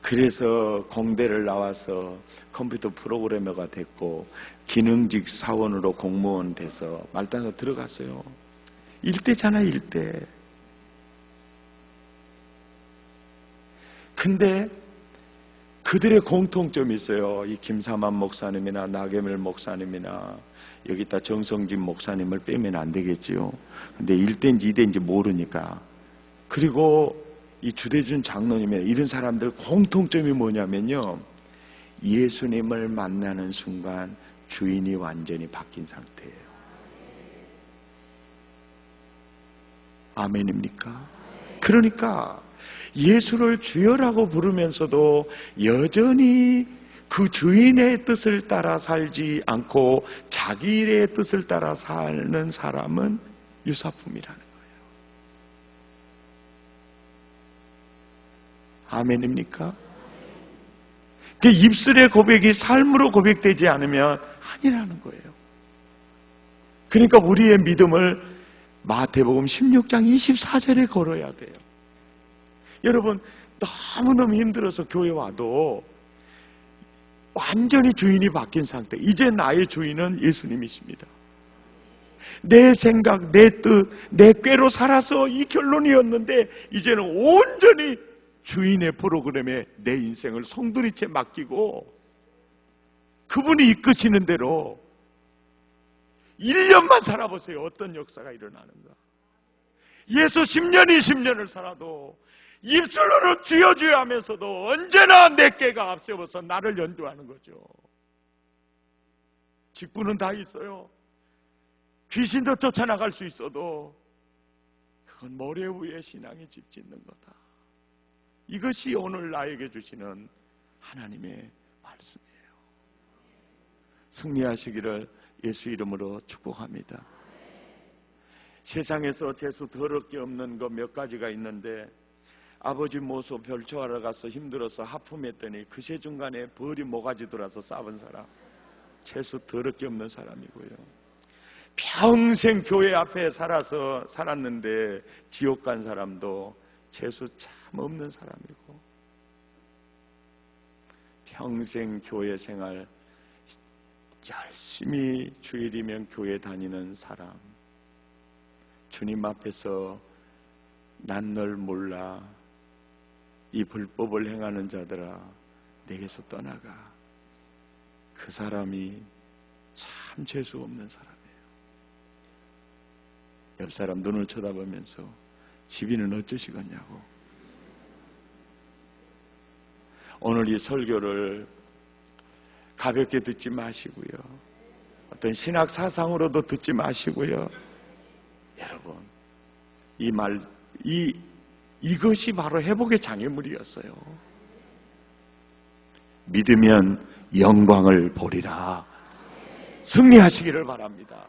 그래서 공대를 나와서 컴퓨터 프로그래머가 됐고 기능직 사원으로 공무원 돼서 말단에 들어갔어요. 일대잖아요, 일대. 근데 그들의 공통점이 있어요. 이 김사만 목사님이나 나경일 목사님이나 여기다 정성진 목사님을 빼면 안 되겠지요. 근데 1대인지 2대인지 모르니까. 그리고 이 주대준 장로님의 이런 사람들 공통점이 뭐냐면요. 예수님을 만나는 순간 주인이 완전히 바뀐 상태예요. 아멘입니까? 그러니까 예수를 주여라고 부르면서도 여전히 그 주인의 뜻을 따라 살지 않고 자기 일의 뜻을 따라 사는 사람은 유사품이라는 거예요. 아멘입니까? 그 입술의 고백이 삶으로 고백되지 않으면 아니라는 거예요. 그러니까 우리의 믿음을 마태복음 16장 24절에 걸어야 돼요. 여러분, 너무너무 힘들어서 교회 와도 완전히 주인이 바뀐 상태. 이제 나의 주인은 예수님이십니다. 내 생각, 내 뜻, 내 꾀로 살아서 이 결론이었는데 이제는 온전히 주인의 프로그램에 내 인생을 송두리째 맡기고 그분이 이끄시는 대로 1년만 살아보세요. 어떤 역사가 일어나는가. 예수 10년, 20년을 살아도 입술로는 주여 주여 하면서도 언제나 내 꾀가 앞세워서 나를 연주하는 거죠. 직분은 다 있어요. 귀신도 쫓아나갈 수 있어도 그건 모래 위에 신앙이 집 짓는 거다. 이것이 오늘 나에게 주시는 하나님의 말씀이에요. 승리하시기를 예수 이름으로 축복합니다. 세상에서 재수 더럽게 없는 거 몇 가지가 있는데 아버지 모소 별초하러 가서 힘들어서 하품했더니 그새 중간에 벌이 모가지 돌아서 싸운 사람, 재수 더럽게 없는 사람이고요. 평생 교회 앞에 살았는데 지옥 간 사람도 재수 참 없는 사람이고, 평생 교회 생활 열심히 주일이면 교회 다니는 사람, 주님 앞에서 난 널 몰라, 이 불법을 행하는 자들아 내게서 떠나가, 그 사람이 참 재수 없는 사람이에요. 옆 사람 눈을 쳐다보면서 집이는 어쩌시겠냐고. 오늘 이 설교를 가볍게 듣지 마시고요, 어떤 신학 사상으로도 듣지 마시고요. 여러분, 이것이 바로 회복의 장애물이었어요. 믿으면 영광을 보리라. 승리하시기를 바랍니다.